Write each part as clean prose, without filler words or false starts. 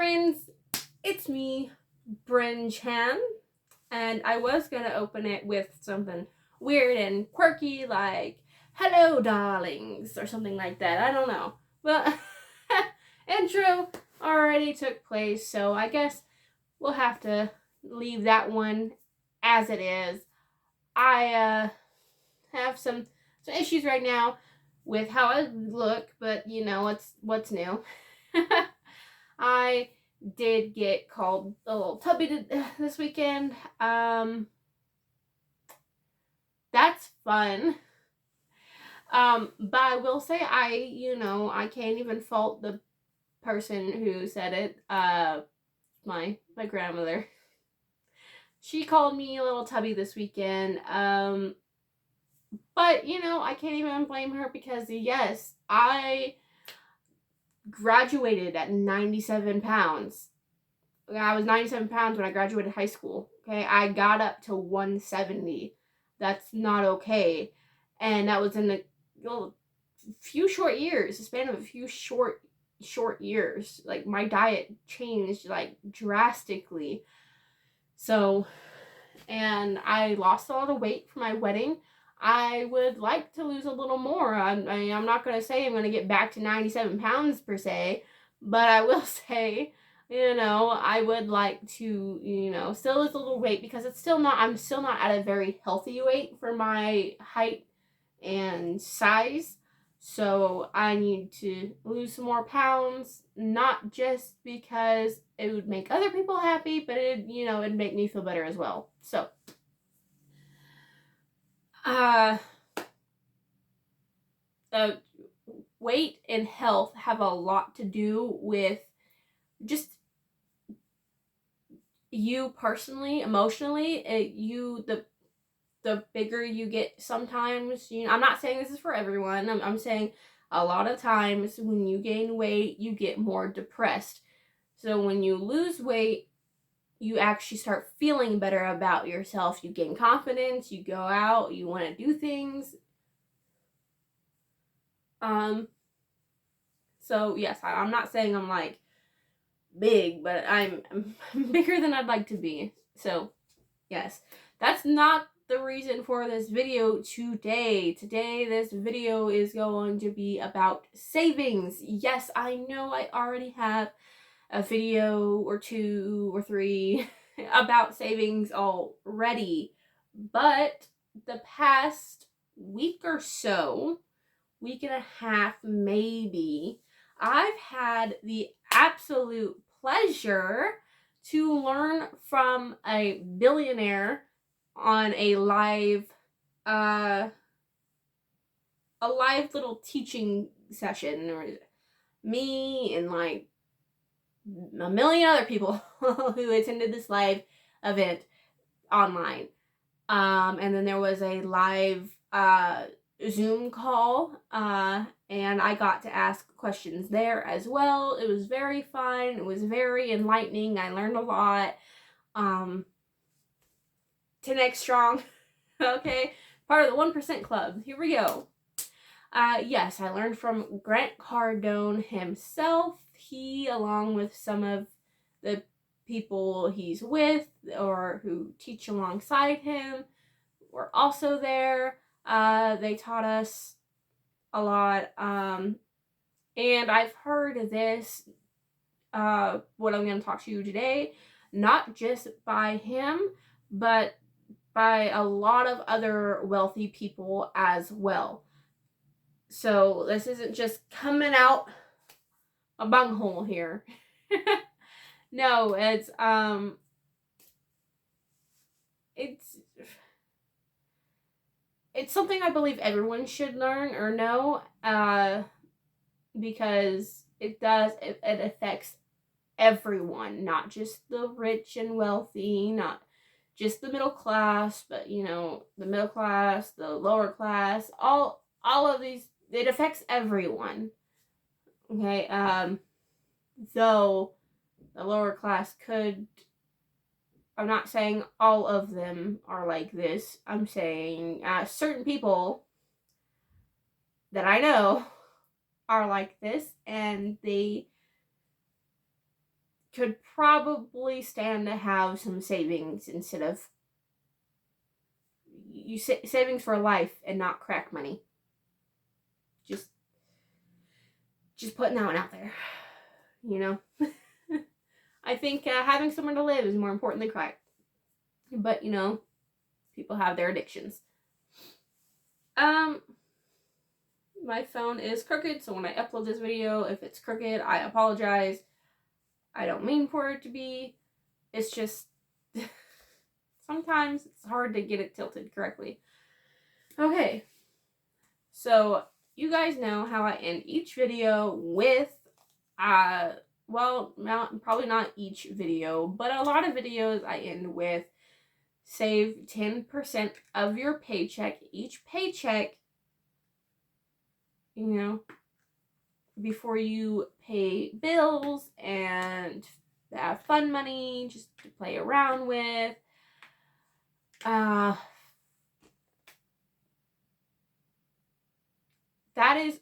friends, it's me, Brynn Chan, and I was gonna open it with something weird and quirky like "Hello, darlings" or something like that. I don't know, but intro already took place, so I guess we'll have to leave that one as it is. I have some issues right now with how I look, but you know what's new. I did get called a little tubby this weekend. That's fun. But I will say I can't even fault the person who said it. My grandmother. She called me a little tubby this weekend. But I can't even blame her because yes, I graduated at 97 pounds. I was 97 pounds when I graduated high school. Okay, I got up to 170. That's not okay. And that was in a few short years, a span of a few short years. Like my diet changed like drastically. So, and I lost a lot of weight for my wedding. I would like to lose a little more. I'm not going to say I'm going to get back to 97 pounds per se, but I will say, I would like to, still lose a little weight because I'm still not at a very healthy weight for my height and size. So I need to lose some more pounds, not just because it would make other people happy, but it'd make me feel better as well. So, weight and health have a lot to do with just you personally, emotionally. The bigger you get sometimes, I'm not saying this is for everyone. I'm saying a lot of times when you gain weight, you get more depressed. So when you lose weight, you actually start feeling better about yourself. You gain confidence, you go out, you want to do things. So yes, I'm not saying I'm like big, but I'm bigger than I'd like to be. So yes, that's not the reason for this video today. Today, this video is going to be about savings. Yes, I know I already have a video or 2 or 3 about savings already, but the past week or so, week and a half maybe, I've had the absolute pleasure to learn from a billionaire on a live little teaching session. There was me and like a million other people who attended this live event online. And then there was a live Zoom call, and I got to ask questions there as well. It was very fun. It was very enlightening. I learned a lot. 10x strong. Okay, part of the 1% club. Here we go. Yes, I learned from Grant Cardone himself. He, along with some of the people he's with or who teach alongside him, were also there. They taught us a lot. And I've heard this, what I'm going to talk to you today, not just by him, but by a lot of other wealthy people as well. So this isn't just coming out a bunghole here. No, it's something I believe everyone should learn or know, because it affects everyone, not just the rich and wealthy, not just the middle class, but the middle class, the lower class, all of these, it affects everyone. Okay, though the lower class could, I'm not saying all of them are like this. I'm saying certain people that I know are like this, and they could probably stand to have some savings instead of savings for life and not crack money. Just putting that one out there, you know. I think having somewhere to live is more important than crack. But, you know, people have their addictions. My phone is crooked, so when I upload this video, if it's crooked, I apologize. I don't mean for it to be. It's just sometimes it's hard to get it tilted correctly. Okay. So, you guys know how I end each video with well, probably not each video, but a lot of videos I end with save 10% of your paycheck, each paycheck, you know, before you pay bills and have fun money just to play around with. That is,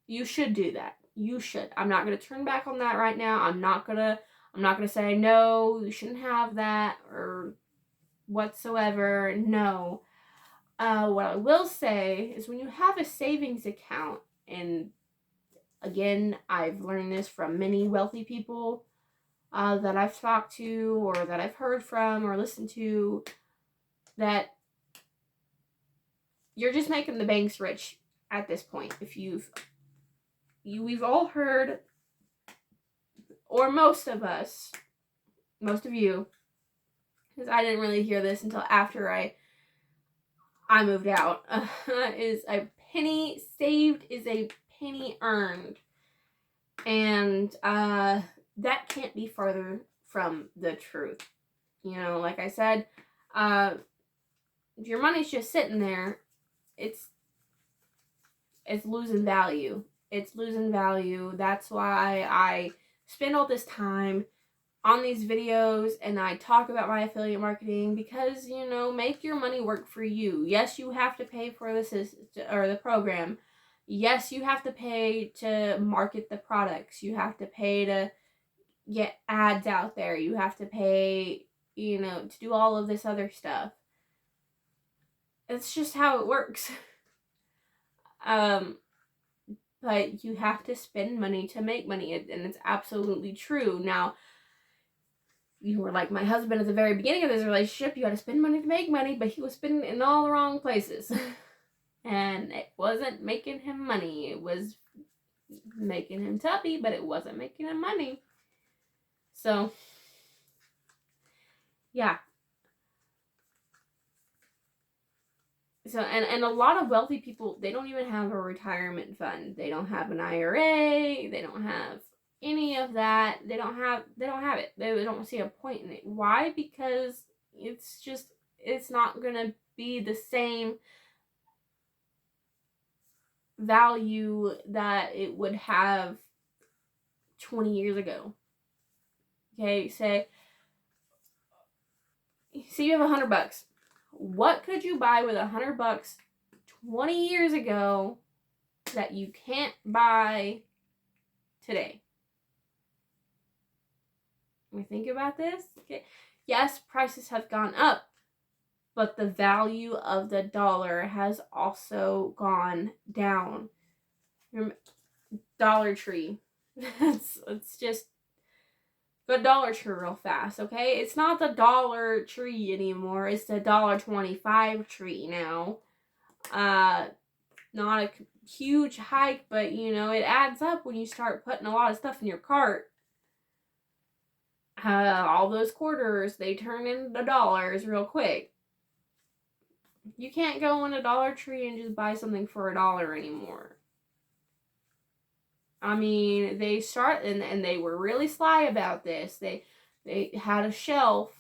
you should do that. You should. I'm not going to turn back on that right now. I'm not going to say, no, you shouldn't have that or whatsoever. No. What I will say is when you have a savings account, and again, I've learned this from many wealthy people that I've talked to or that I've heard from or listened to, that you're just making the banks rich at this point. If we've all heard, or most of you, because I didn't really hear this until after I moved out, is a penny saved is a penny earned. And that can't be farther from the truth. You know, like I said, if your money's just sitting there, it's losing value. It's losing value. That's why I spend all this time on these videos and I talk about my affiliate marketing, because, you know, make your money work for you. Yes, you have to pay for the program. Yes, you have to pay to market the products. You have to pay to get ads out there. You have to pay, you know, to do all of this other stuff. It's just how it works. But you have to spend money to make money, and it's absolutely true. Now, you were like my husband at the very beginning of this relationship. You got to spend money to make money, but he was spending it in all the wrong places. And it wasn't making him money. It was making him tubby, but it wasn't making him money. So, yeah. So, and a lot of wealthy people, they don't even have a retirement fund. They don't have an IRA. They don't have any of that. They don't have it. They don't see a point in it. Why? Because it's not going to be the same value that it would have 20 years ago. Okay, say you have $100. What could you buy with $100 20 years ago that you can't buy today? Let me think about this. Okay. Yes, prices have gone up, but the value of the dollar has also gone down. Dollar Tree. It's just go to Dollar Tree real fast, okay? It's not the Dollar Tree anymore. It's the $1.25 tree now. Not a huge hike, but, you know, it adds up when you start putting a lot of stuff in your cart. All those quarters, they turn into dollars real quick. You can't go in a Dollar Tree and just buy something for $1 anymore. I mean, they start, and they were really sly about this. They had a shelf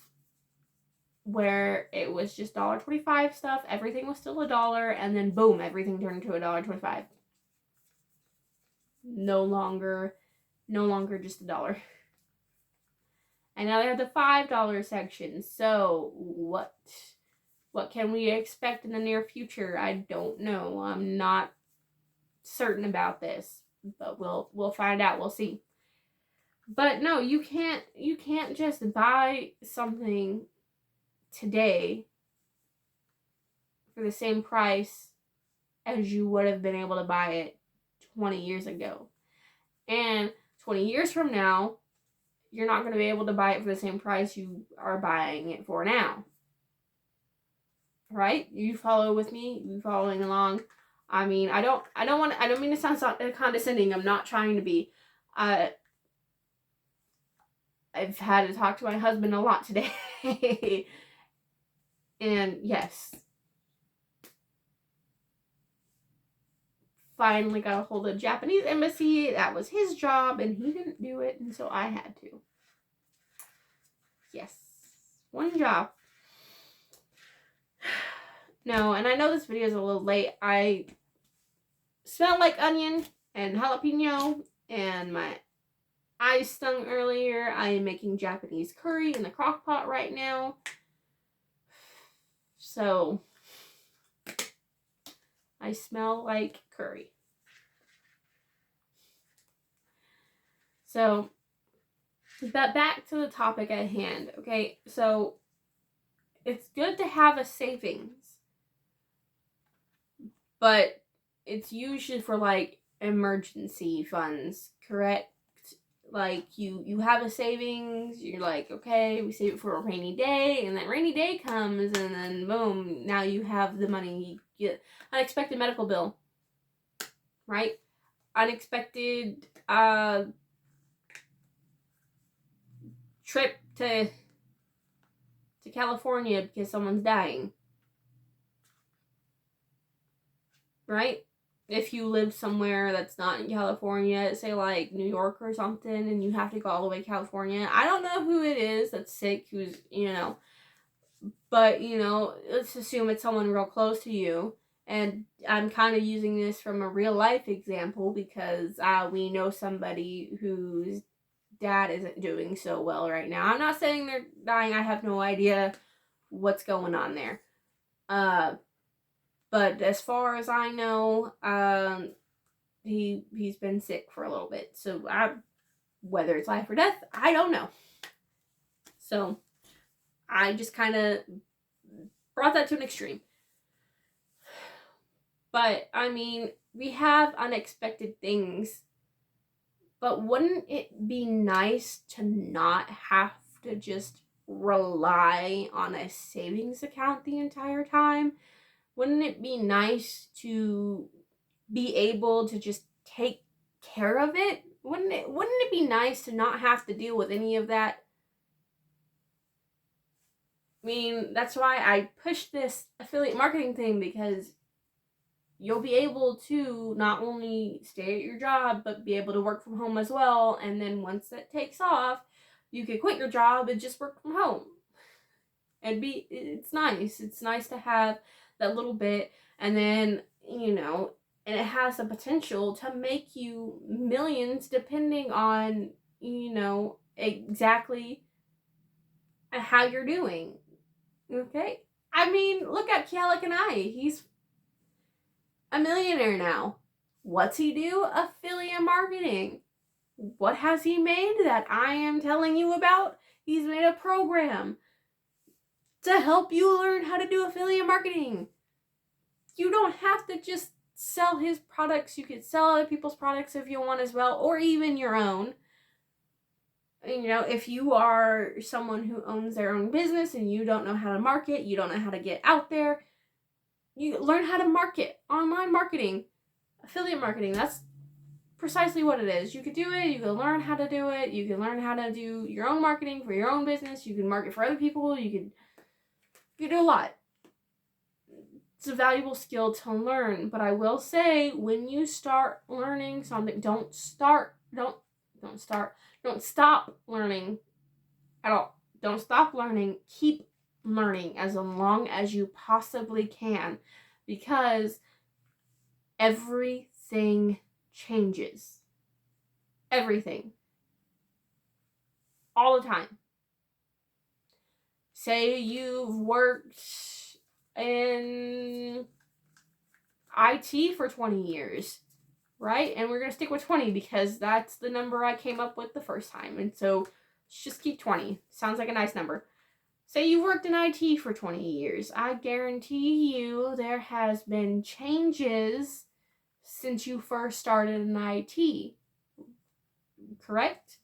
where it was just $1.25 stuff. Everything was still $1, and then boom, everything turned into $1.25. No longer just $1. And now they have the $5 section. So what can we expect in the near future? I don't know. I'm not certain about this, but we'll find out. We'll see. But no, you can't just buy something today for the same price as you would have been able to buy it 20 years ago. And 20 years from now, you're not going to be able to buy it for the same price you are buying it for now. Right? You follow with me? You following along? I mean, I don't mean to sound condescending. I'm not trying to be. I've had to talk to my husband a lot today. And yes, finally got a hold of the Japanese embassy. That was his job, and he didn't do it, and so I had to. Yes, one job. No, and I know this video is a little late. I smell like onion and jalapeno, and my eyes stung earlier. I am making Japanese curry in the crock pot right now. So, I smell like curry. So, but back to the topic at hand, okay? So, it's good to have a savings, but it's usually for, like, emergency funds, correct? Like, you have a savings, you're like, okay, we save it for a rainy day, and that rainy day comes, and then boom, now you have the money. You get unexpected medical bill, right? Unexpected trip to California because someone's dying, right? If you live somewhere that's not in California, say like New York or something, and you have to go all the way to California. I don't know who it is that's sick, who's, but, let's assume it's someone real close to you. And I'm kind of using this from a real life example because we know somebody whose dad isn't doing so well right now. I'm not saying they're dying. I have no idea what's going on there. But as far as I know, he's been sick for a little bit. So whether it's life or death, I don't know. So I just kind of brought that to an extreme. But I mean, we have unexpected things. But wouldn't it be nice to not have to just rely on a savings account the entire time? Wouldn't it be nice to be able to just take care of it? Wouldn't it be nice to not have to deal with any of that? I mean, that's why I push this affiliate marketing thing, because you'll be able to not only stay at your job, but be able to work from home as well. And then once that takes off, you can quit your job and just work from home. And it's nice. It's nice to have that little bit, and then, and it has the potential to make you millions depending on, exactly how you're doing. Okay? I mean, look at Kialik and I. He's a millionaire now. What's he do? Affiliate marketing. What has he made that I am telling you about? He's made a program to help you learn how to do affiliate marketing. You don't have to just sell his products. You could sell other people's products if you want as well, or even your own. If you are someone who owns their own business and you don't know how to market, you don't know how to get out there, you learn how to market. Online marketing, affiliate marketing, that's precisely what it is. You could do it. You can learn how to do it. You can learn how to do your own marketing for your own business. You can market for other people. You can do a lot. It's a valuable skill to learn. But I will say, when you start learning something, don't stop learning at all. Don't stop learning. Keep learning as long as you possibly can, because everything changes. Everything. All the time. Say you've worked in IT for 20 years. right? And we're going to stick with 20 because that's the number I came up with the first time. And so let's just keep 20. Sounds like a nice number. Say you've worked in IT for 20 years. I guarantee you there has been changes since you first started in IT. Correct?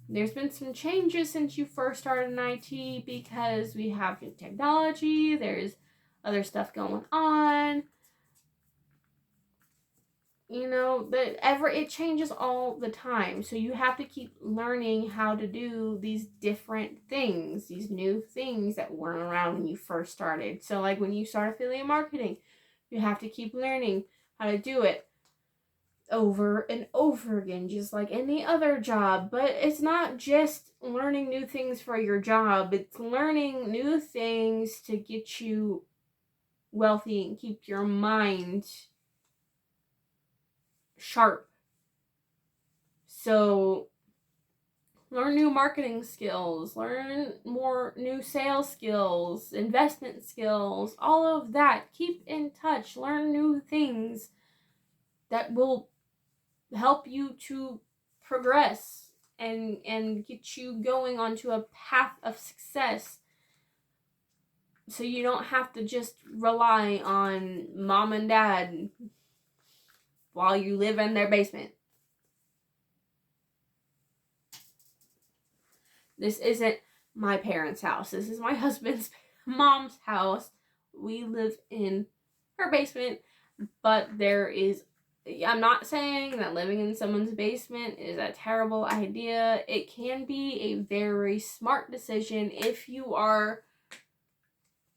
There's been some changes since you first started in IT because we have new technology, there's other stuff going on. You know, it changes all the time. So you have to keep learning how to do these different things, these new things that weren't around when you first started. So like when you start affiliate marketing, you have to keep learning how to do it over and over again, just like any other job. But it's not just learning new things for your job, it's learning new things to get you wealthy and keep your mind sharp. So learn new marketing skills, learn more new sales skills, investment skills, all of that. Keep in touch, learn new things that will help you to progress and get you going onto a path of success. So you don't have to just rely on mom and dad while you live in their basement. This isn't my parents' house. This is my husband's mom's house. We live in her basement, but I'm not saying that living in someone's basement is a terrible idea. It can be a very smart decision if you are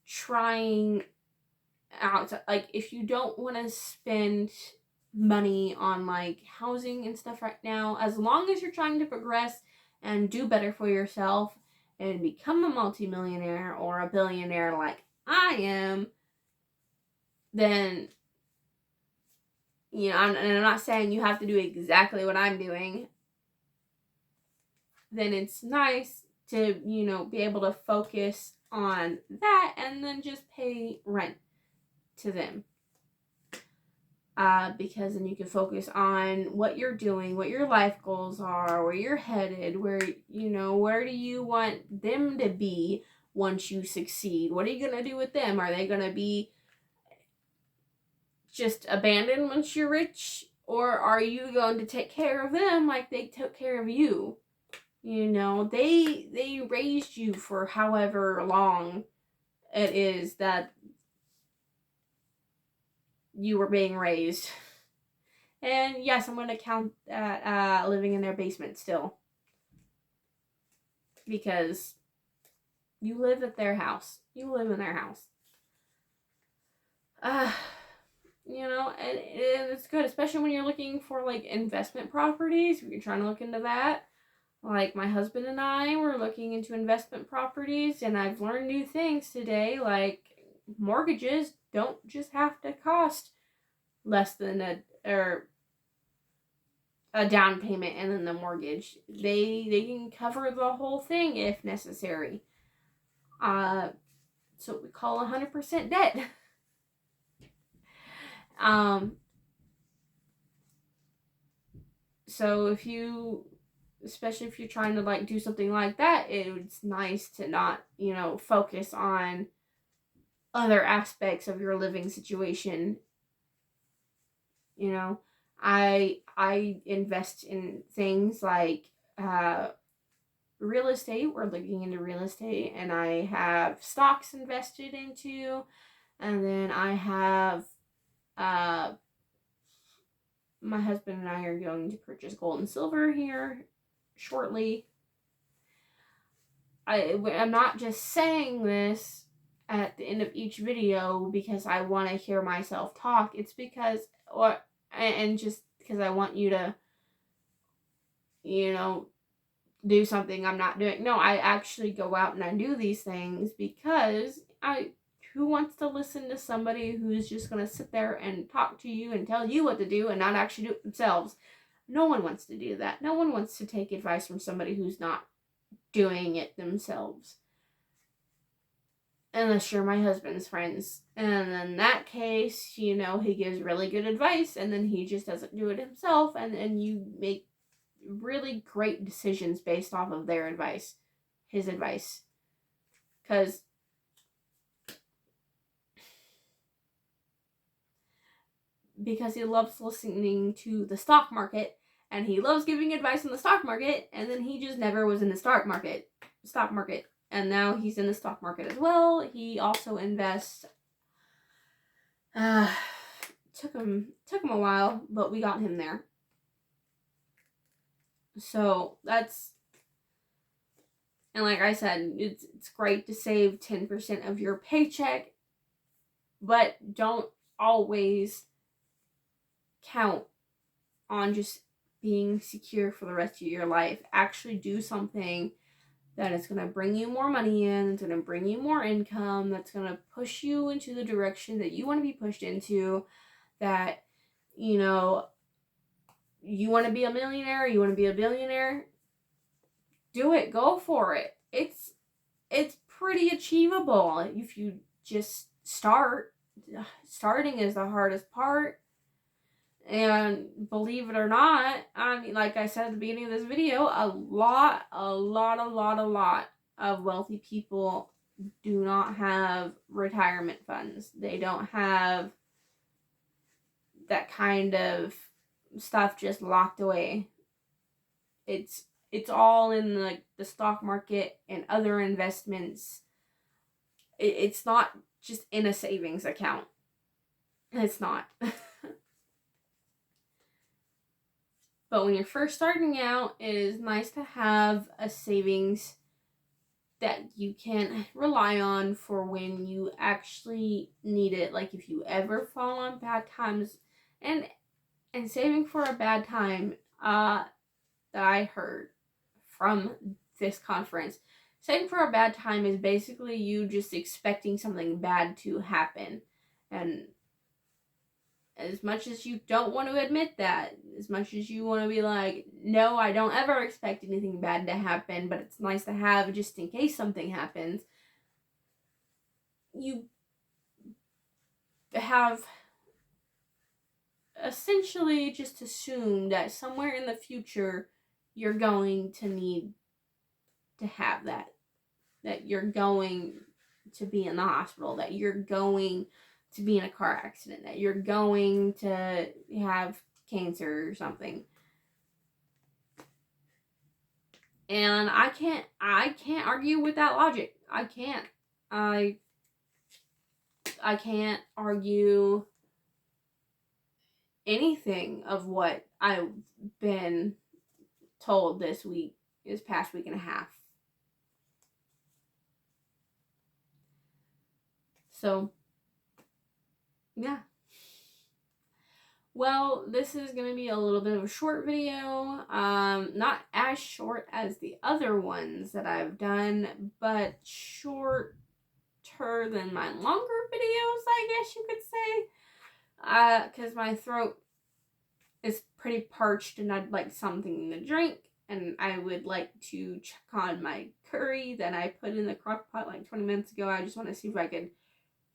trying out, like if you don't want to spend money on like housing and stuff right now, as long as you're trying to progress and do better for yourself and become a multimillionaire or a billionaire like I am, then, you know, I'm not saying you have to do exactly what I'm doing, then it's nice to, you know, be able to focus on that and then just pay rent to them. Because then you can focus on what you're doing, what your life goals are, where you're headed, where do you want them to be once you succeed? What are you going to do with them? Are they going to be just abandoned once you're rich? Or are you going to take care of them like they took care of you? You know, they raised you for however long it is that you were being raised. And yes, I'm going to count that living in their basement still. Because you live at their house. You live in their house. You know, and it's good, especially when you're looking for like investment properties. If you're trying to look into that. Like my husband and I were looking into investment properties, and I've learned new things today. Like mortgages don't just have to cost less than a down payment and then the mortgage. They can cover the whole thing if necessary. So we call 100% debt. So especially if you're trying to like do something like that, it's nice to not, you know, focus on other aspects of your living situation. You know, I invest in things like real estate. We're looking into real estate, and I have stocks invested into, and then I have my husband and I are going to purchase gold and silver here shortly. I'm not just saying this at the end of each video because I want to hear myself talk. It's because, and just because I want you to, you know, do something I'm not doing. No, I actually go out and I do these things because who wants to listen to somebody who's just going to sit there and talk to you and tell you what to do and not actually do it themselves? No one wants to do that. No one wants to take advice from somebody who's not doing it themselves. unless you're my husband's friends. And in that case, he gives really good advice, and then he just doesn't do it himself, and you make really great decisions based off of their advice, his advice. Because he loves listening to the stock market, and he loves giving advice on the stock market, and then he just never was in the stock market. And now he's in the stock market as well. He also invests. Took him a while, but we got him there. So that's, and like I said, it's great to save 10% of your paycheck, but don't always count on just being secure for the rest of your life. Actually do something that is going to bring you more money in, it's going to bring you more income, that's going to push you into the direction that you want to be pushed into, that, you want to be a millionaire, you want to be a billionaire, do it, go for it. It's pretty achievable if you just start. Starting is the hardest part. And believe it or not, I mean, like I said at the beginning of this video, a lot of wealthy people do not have retirement funds. They don't have that kind of stuff just locked away. It's all in the stock market and other investments. It's not just in a savings account. It's not. But when you're first starting out, it is nice to have a savings that you can rely on for when you actually need it. Like if you ever fall on bad times, and saving for a bad time, that I heard from this conference, saving for a bad time is basically you just expecting something bad to happen. And as much as you don't want to admit that, as much as you want to be like, no, I don't ever expect anything bad to happen, but it's nice to have just in case something happens, you have essentially just assumed that somewhere in the future you're going to need to have that you're going to be in the hospital, that you're going to be in a car accident, that you're going to have cancer or something. And I can't argue with that logic. I can't argue anything of what I've been told this past week and a half. So, yeah. Well, this is going to be a little bit of a short video. Not as short as the other ones that I've done, but shorter than my longer videos, I guess you could say. Because my throat is pretty parched and I'd like something to drink. And I would like to check on my curry that I put in the crock pot like 20 minutes ago. I just want to see if I could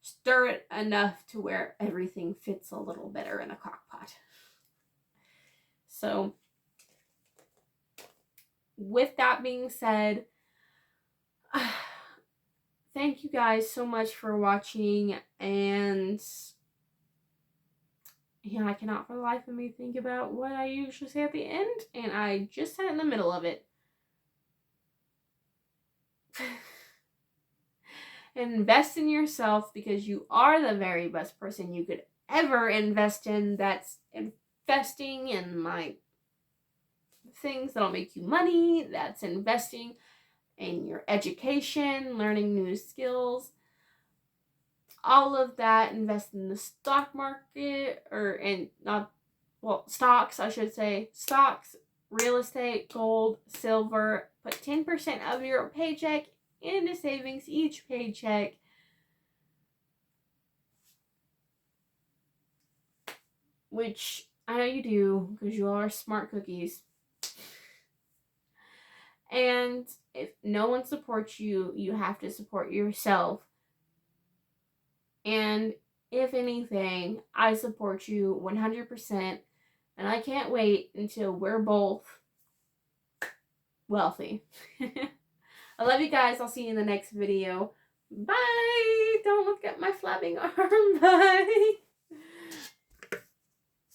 stir it enough to where everything fits a little better in the crock pot. So, with that being said, thank you guys so much for watching, and I cannot for the life of me think about what I usually say at the end, and I just said it in the middle of it. Invest in yourself, because you are the very best person you could ever invest in. That's investing in things that'll make you money. That's investing in your education, learning new skills, all of that. Invest in the stock market, stocks, I should say. Stocks, real estate, gold, silver. Put 10% of your paycheck into savings each paycheck. Which I know you do, because you all are smart cookies. And if no one supports you, you have to support yourself. And if anything, I support you 100%. And I can't wait until we're both wealthy. I love you guys. I'll see you in the next video. Bye. Don't look at my flapping arm. Bye.